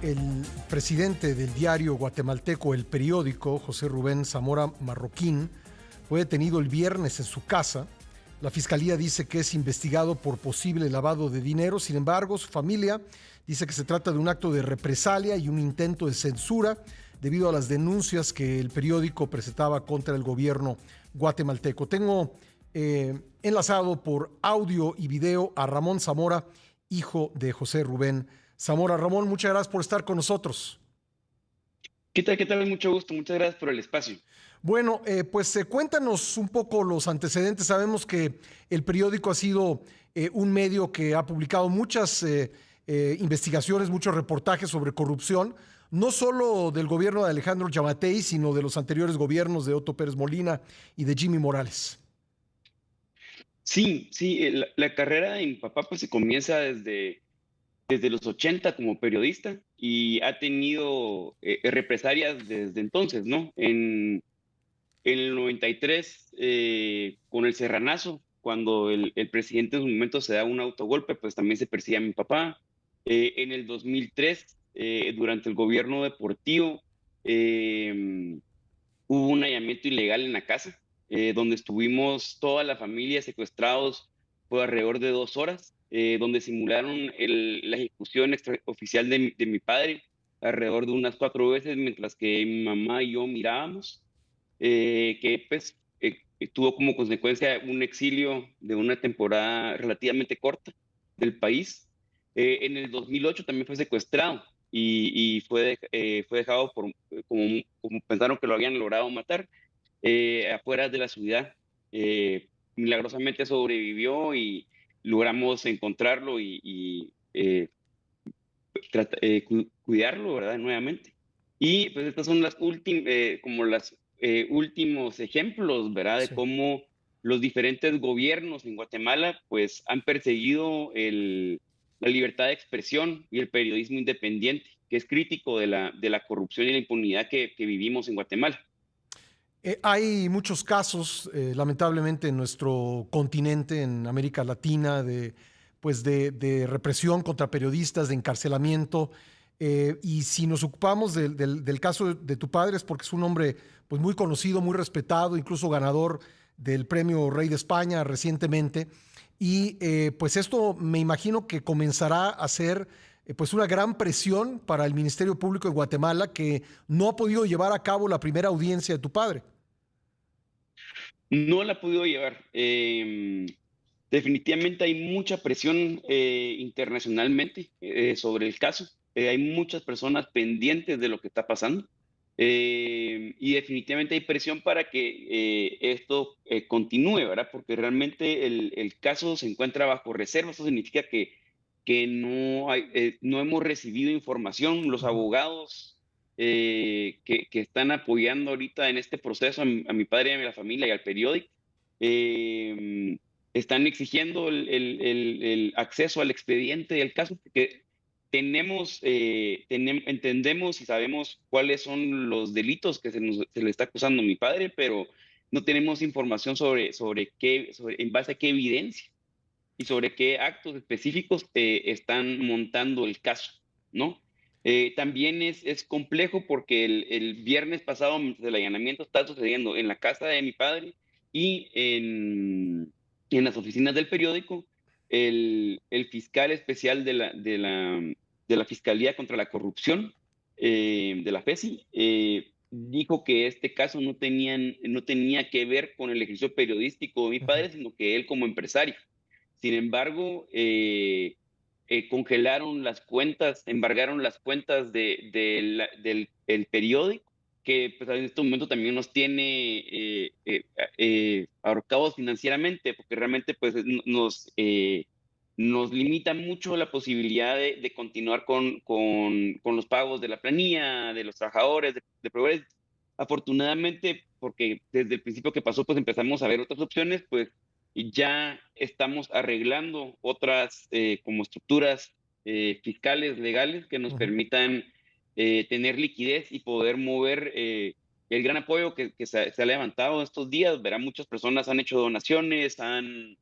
El presidente del diario guatemalteco El Periódico, José Rubén Zamora Marroquín, fue detenido el viernes en su casa. La fiscalía dice que es investigado por posible lavado de dinero. Sin embargo, su familia dice que se trata de un acto de represalia y un intento de censura debido a las denuncias que el periódico presentaba contra el gobierno guatemalteco. Tengo enlazado por audio y video a Ramón Zamora, hijo de José Rubén Zamora. Ramón, muchas gracias por estar con nosotros. ¿Qué tal? ¿Qué tal? Mucho gusto. Muchas gracias por el espacio. Bueno, cuéntanos un poco los antecedentes. Sabemos que el periódico ha sido un medio que ha publicado muchas investigaciones, muchos reportajes sobre corrupción, no solo del gobierno de Alejandro Yamatei, sino de los anteriores gobiernos de Otto Pérez Molina y de Jimmy Morales. Sí, sí, la carrera de mi papá pues se comienza desde los 80 como periodista y ha tenido represalias desde entonces, ¿no? En el 93, con el Serranazo, cuando el presidente en su momento se da un autogolpe, pues también se persigue a mi papá. En el 2003, durante el gobierno deportivo, eh, hubo un allanamiento ilegal en la casa, donde estuvimos toda la familia secuestrados por alrededor de 2 horas, donde simularon la ejecución extraoficial de mi padre alrededor de unas 4 veces, mientras que mi mamá y yo mirábamos, que pues tuvo como consecuencia un exilio de una temporada relativamente corta del país. En el 2008 también fue secuestrado y fue dejado como pensaron que lo habían logrado matar, afuera de la ciudad. Milagrosamente sobrevivió y logramos encontrarlo y cuidarlo, ¿verdad? Nuevamente. Y pues estas son las últimas, como las últimos ejemplos, ¿verdad? De Sí. cómo los diferentes gobiernos en Guatemala pues han perseguido la libertad de expresión y el periodismo independiente, que es crítico de la corrupción y la impunidad que vivimos en Guatemala. Hay muchos casos, lamentablemente, en nuestro continente, en América Latina, de represión contra periodistas, de encarcelamiento. Y si nos ocupamos del caso de tu padre, es porque es un hombre pues, muy conocido, muy respetado, incluso ganador del premio Rey de España recientemente. Y pues esto me imagino que comenzará a ser pues una gran presión para el Ministerio Público de Guatemala, que no ha podido llevar a cabo la primera audiencia de tu padre. No la ha podido llevar. Definitivamente hay mucha presión internacionalmente sobre el caso. Hay muchas personas pendientes de lo que está pasando. Y definitivamente hay presión para que esto continúe, ¿verdad? Porque realmente el caso se encuentra bajo reserva. Eso significa que no hemos recibido información. Los Ujú. abogados que están apoyando ahorita en este proceso a mi padre y a la familia y al periódico, eh, están exigiendo el acceso al expediente del caso, porque entendemos y sabemos cuáles son los delitos que se le está acusando a mi padre, pero no tenemos información en base a qué evidencia y sobre qué actos específicos están montando el caso, ¿no? También es complejo porque el viernes pasado, mientras el allanamiento está sucediendo en la casa de mi padre y en las oficinas del periódico, el fiscal especial de la Fiscalía contra la Corrupción, de la FESI, dijo que este caso no tenía que ver con el ejercicio periodístico de mi Ujú. padre, sino que él como empresario. Sin embargo, congelaron las cuentas, embargaron las cuentas del el periódico, que pues, en este momento también nos tiene ahorcados financieramente, porque realmente pues, nos limita mucho la posibilidad de continuar con los pagos de la planilla, de los trabajadores, de proveedores. Afortunadamente, porque desde el principio que pasó, pues empezamos a ver otras opciones, pues y ya estamos arreglando otras como estructuras fiscales, legales, que nos Ujú. permitan tener liquidez y poder mover el gran apoyo que se ha levantado estos días. Verán, muchas personas han hecho donaciones, han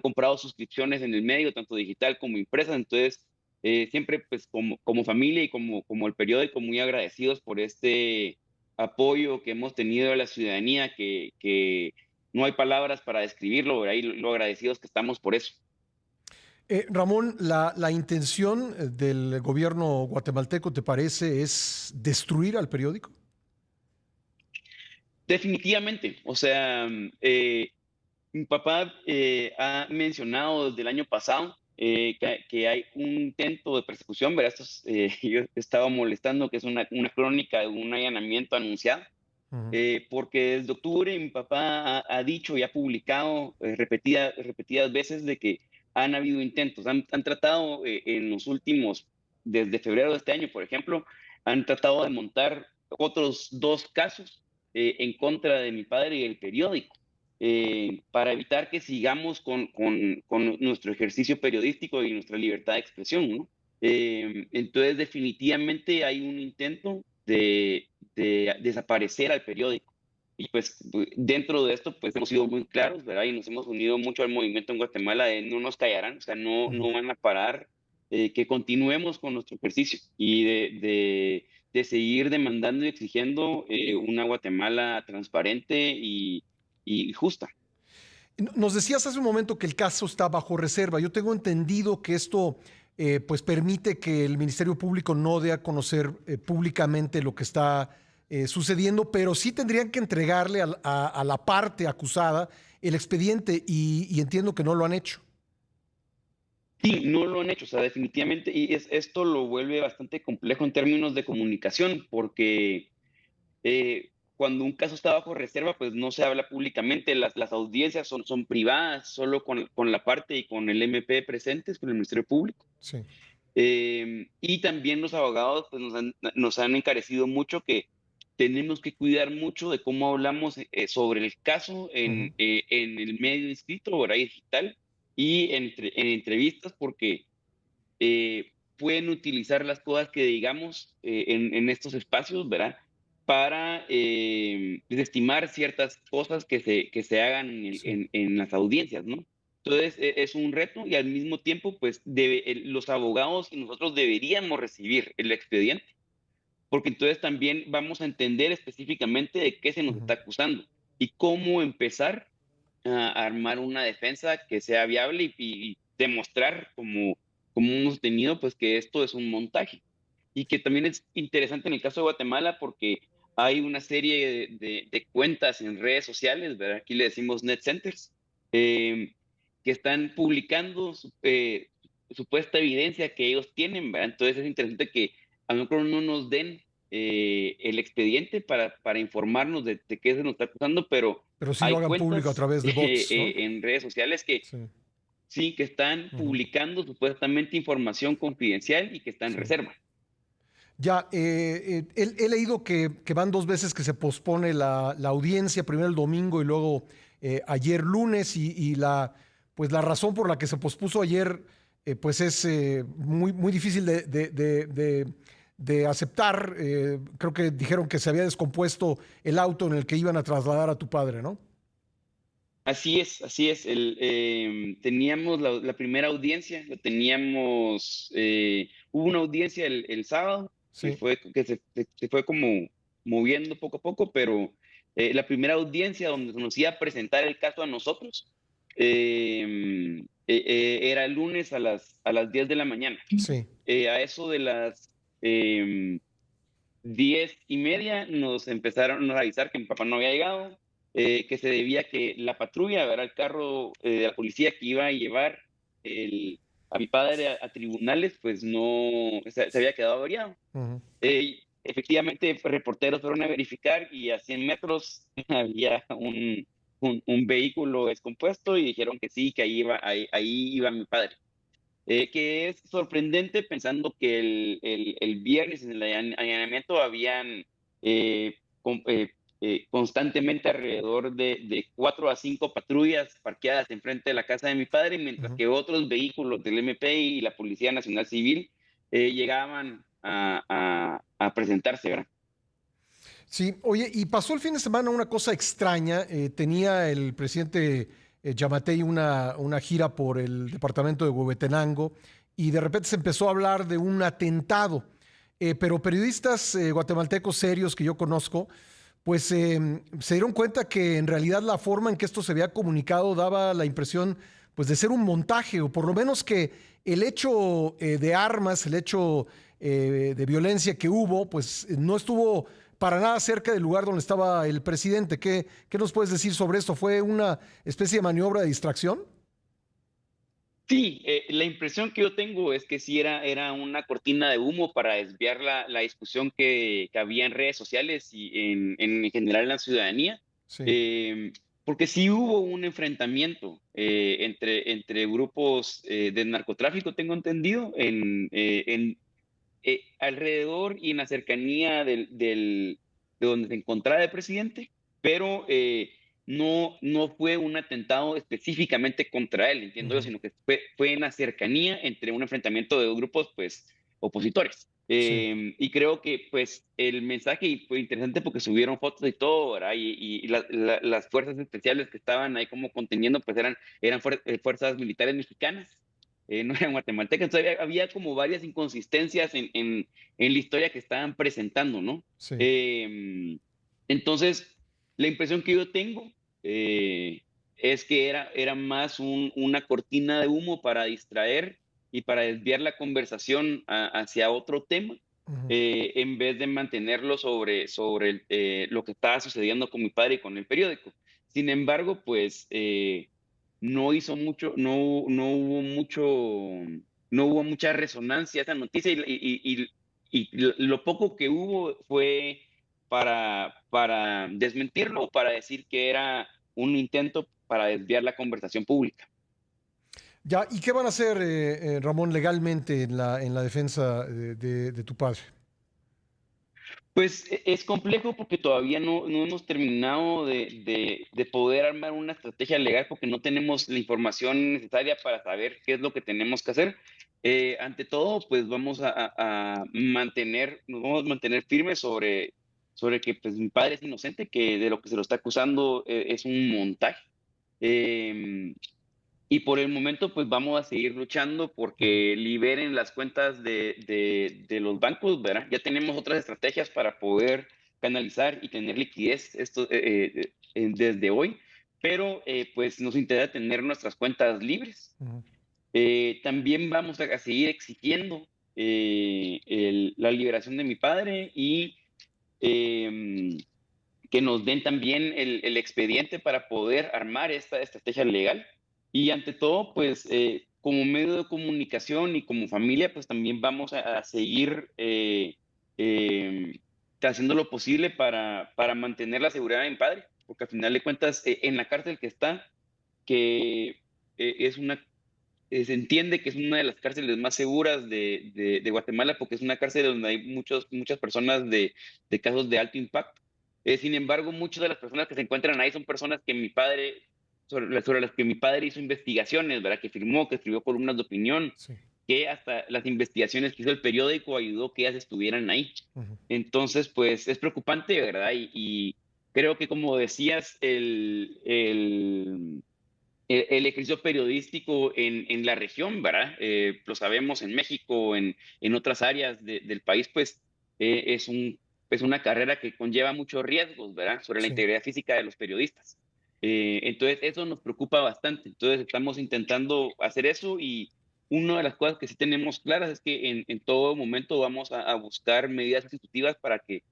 comprado suscripciones en el medio, tanto digital como impresas. Entonces, siempre pues como familia y como el periódico muy agradecidos por este apoyo que hemos tenido de la ciudadanía, que no hay palabras para describirlo, ¿verdad? Y lo agradecidos que estamos por eso. Ramón, la intención del gobierno guatemalteco, ¿te parece, es destruir al periódico? Definitivamente, o sea, mi papá ha mencionado desde el año pasado que hay un intento de persecución, ¿verdad? Yo estaba molestando que es una crónica de un allanamiento anunciado, Ujú. porque desde octubre mi papá ha dicho y ha publicado repetidas veces de que han habido intentos, han tratado en los últimos, desde febrero de este año, por ejemplo, han tratado de montar otros dos casos en contra de mi padre y el periódico, para evitar que sigamos con nuestro ejercicio periodístico y nuestra libertad de expresión, ¿no? Entonces, definitivamente hay un intento de desaparecer al periódico. Y pues dentro de esto, pues hemos sido muy claros, ¿verdad? Y nos hemos unido mucho al movimiento en Guatemala de no nos callarán, o sea, Ujú. no van a parar, que continuemos con nuestro ejercicio y de seguir demandando y exigiendo una Guatemala transparente y justa. Nos decías hace un momento que el caso está bajo reserva. Yo tengo entendido que esto pues permite que el Ministerio Público no dé a conocer públicamente lo que está sucediendo, pero sí tendrían que entregarle a la parte acusada el expediente y entiendo que no lo han hecho. Sí, no lo han hecho, o sea, definitivamente, y esto lo vuelve bastante complejo en términos de comunicación, porque cuando un caso está bajo reserva, pues no se habla públicamente, las audiencias son privadas, solo con la parte y con el MP presentes, con el Ministerio Público. Sí. Y también los abogados pues, nos han encarecido mucho que tenemos que cuidar mucho de cómo hablamos sobre el caso Ujú. en el medio escrito, horario digital, y en entrevistas, porque pueden utilizar las cosas que digamos en estos espacios, ¿verdad? Para desestimar ciertas cosas que se hagan Sí. en las audiencias, ¿no? Entonces, es un reto y al mismo tiempo, pues, los abogados y nosotros deberíamos recibir el expediente, porque entonces también vamos a entender específicamente de qué se nos Ujú. está acusando y cómo empezar a armar una defensa que sea viable y demostrar como hemos tenido, pues que esto es un montaje. Y que también es interesante en el caso de Guatemala porque hay una serie de cuentas en redes sociales, ¿verdad? Aquí le decimos net centers, eh, que están publicando supuesta evidencia que ellos tienen, ¿verdad? Entonces es interesante que a lo mejor no nos den el expediente para informarnos de qué se nos está acusando, pero Pero sí lo hay hagan público a cuentas través de bots, ¿no? en redes sociales que Sí. sí, que están Ujú. publicando supuestamente información confidencial y que está en Sí. reserva. Ya, he leído que van dos veces que se pospone la audiencia, primero el domingo y luego ayer lunes, y pues la razón por la que se pospuso ayer pues es muy difícil de aceptar. Creo que dijeron que se había descompuesto el auto en el que iban a trasladar a tu padre, ¿no? Así es, así es. Teníamos la primera audiencia, hubo una audiencia el sábado Sí. se fue como moviendo poco a poco, pero la primera audiencia donde se nos iba a presentar el caso a nosotros era el lunes a las 10 de la mañana. Sí. A eso de las 10:30 nos empezaron a avisar que mi papá no había llegado, que se debía que la patrulla, era el carro de la policía que iba a llevar a mi padre a tribunales, pues no, se había quedado averiado. Ujú. Efectivamente, reporteros fueron a verificar y a 100 metros había un vehículo descompuesto y dijeron que sí, que ahí iba mi padre. Que es sorprendente pensando que el viernes en el allanamiento habían eh, con- eh, constantemente alrededor de 4 a 5 patrullas parqueadas enfrente de la casa de mi padre, mientras Ujú. que otros vehículos del MP y la Policía Nacional Civil llegaban a presentarse, ¿verdad? Sí, oye, y pasó el fin de semana una cosa extraña. Tenía el presidente Yamatei una gira por el departamento de Huehuetenango y de repente se empezó a hablar de un atentado. Pero periodistas guatemaltecos serios que yo conozco, pues se dieron cuenta que en realidad la forma en que esto se había comunicado daba la impresión pues de ser un montaje, o por lo menos que el hecho de armas, el hecho de violencia que hubo, pues no estuvo para nada cerca del lugar donde estaba el presidente. ¿Qué nos puedes decir sobre esto? ¿Fue una especie de maniobra de distracción? Sí, la impresión que yo tengo es que sí era una cortina de humo para desviar la discusión que había en redes sociales y en general en la ciudadanía, Sí. eh, porque sí hubo un enfrentamiento entre grupos de narcotráfico, tengo entendido, alrededor y en la cercanía de donde se encontraba el presidente, pero no fue un atentado específicamente contra él, entiendo yo, Ujú. sino que fue en la cercanía entre un enfrentamiento de dos grupos pues, opositores. Sí. Y creo que pues el mensaje fue interesante porque subieron fotos y todo, ¿verdad? Y las fuerzas especiales que estaban ahí como conteniendo pues eran fuerzas militares mexicanas, no eran guatemaltecas. Entonces había como varias inconsistencias en la historia que estaban presentando, ¿no? Sí. Eh, entonces, la impresión que yo tengo es que era más una cortina de humo para distraer y para desviar la conversación hacia otro tema, Ujú. en vez de mantenerlo sobre lo que estaba sucediendo con mi padre y con el periódico. Sin embargo, pues no hizo mucho, no hubo mucha resonancia a esa noticia y lo poco que hubo fue para desmentirlo o para decir que era un intento para desviar la conversación pública. Ya, ¿y qué van a hacer, Ramón, legalmente en la defensa de tu padre? Pues es complejo porque todavía no hemos terminado de poder armar una estrategia legal porque no tenemos la información necesaria para saber qué es lo que tenemos que hacer. Ante todo, pues nos vamos a mantener firmes sobre que pues, mi padre es inocente, que de lo que se lo está acusando es un montaje. Eh, y por el momento, pues vamos a seguir luchando Ujú. porque liberen las cuentas de los bancos, ¿verdad? Ya tenemos otras estrategias para poder canalizar y tener liquidez desde hoy, pero pues nos interesa tener nuestras cuentas libres. Ujú. También vamos a seguir exigiendo la liberación de mi padre y em, que nos den también el expediente para poder armar esta estrategia legal. Y ante todo, pues como medio de comunicación y como familia, pues también vamos a seguir eh, haciendo lo posible para mantener la seguridad de mi padre, porque al final de cuentas, en la cárcel que está, que es se entiende que es una de las cárceles más seguras de Guatemala, porque es una cárcel donde hay muchas personas de casos de alto impacto. Sin embargo, muchas de las personas que se encuentran ahí son personas que mi padre, sobre las que mi padre hizo investigaciones, ¿verdad? Que firmó, que escribió columnas de opinión, Sí. que hasta las investigaciones que hizo el periódico ayudó que ellas estuvieran ahí. Ujú. Entonces, pues es preocupante, ¿verdad? Y creo que como decías, el ejercicio periodístico en la región, ¿verdad? Lo sabemos en México, en otras áreas del país, pues es una carrera que conlleva muchos riesgos, ¿verdad? Sobre la Sí. integridad física de los periodistas. Entonces, eso nos preocupa bastante. Entonces, estamos intentando hacer eso y una de las cosas que sí tenemos claras es que en todo momento vamos a buscar medidas sustitutivas para que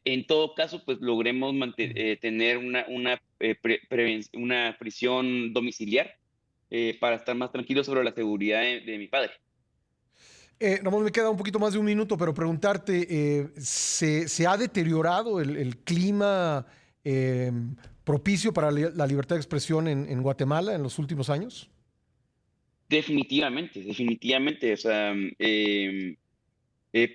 en todo caso, pues logremos Ujú. tener una prisión domiciliar para estar más tranquilos sobre la seguridad de mi padre. Ramón, me queda un poquito más de un minuto, pero preguntarte, ¿se ha deteriorado el clima eh, propicio para la libertad de expresión en Guatemala en los últimos años? Definitivamente, definitivamente. O sea,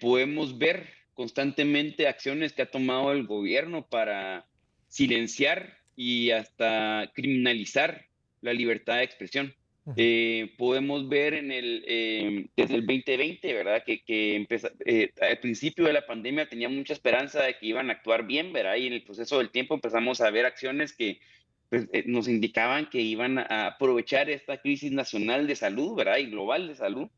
podemos ver constantemente acciones que ha tomado el gobierno para silenciar y hasta criminalizar la libertad de expresión. Ujú. Podemos ver desde el 2020, ¿verdad? Al principio de la pandemia tenía mucha esperanza de que iban a actuar bien, ¿verdad? Y en el proceso del tiempo empezamos a ver acciones que pues, nos indicaban que iban a aprovechar esta crisis nacional de salud, ¿verdad? Y global de salud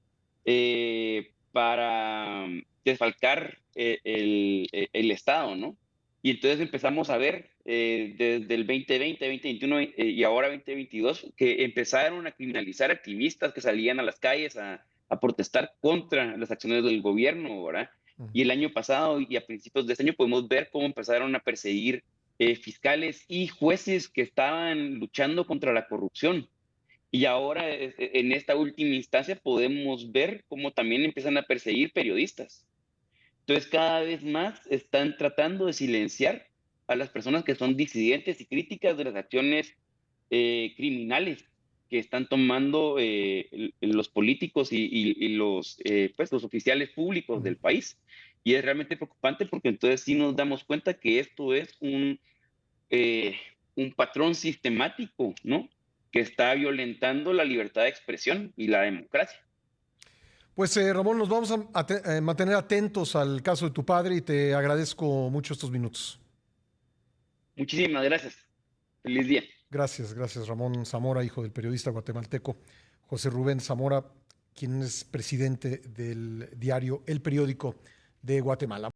para desfalcar el Estado, ¿no? Y entonces empezamos a ver desde el 2020, 2021 y ahora 2022 que empezaron a criminalizar activistas que salían a las calles a protestar contra las acciones del gobierno, ¿verdad? Ujú. Y el año pasado y a principios de este año podemos ver cómo empezaron a perseguir fiscales y jueces que estaban luchando contra la corrupción. Y ahora, en esta última instancia, podemos ver cómo también empiezan a perseguir periodistas. Entonces, cada vez más están tratando de silenciar a las personas que son disidentes y críticas de las acciones criminales que están tomando los políticos pues, los oficiales públicos Ujú. del país. Y es realmente preocupante porque entonces sí nos damos cuenta que esto es eh, un patrón sistemático, ¿no? Que está violentando la libertad de expresión y la democracia. Pues Ramón, nos vamos a mantener atentos al caso de tu padre y te agradezco mucho estos minutos. Muchísimas gracias. Feliz día. Gracias, gracias Ramón Zamora, hijo del periodista guatemalteco José Rubén Zamora, quien es presidente del diario El Periódico de Guatemala.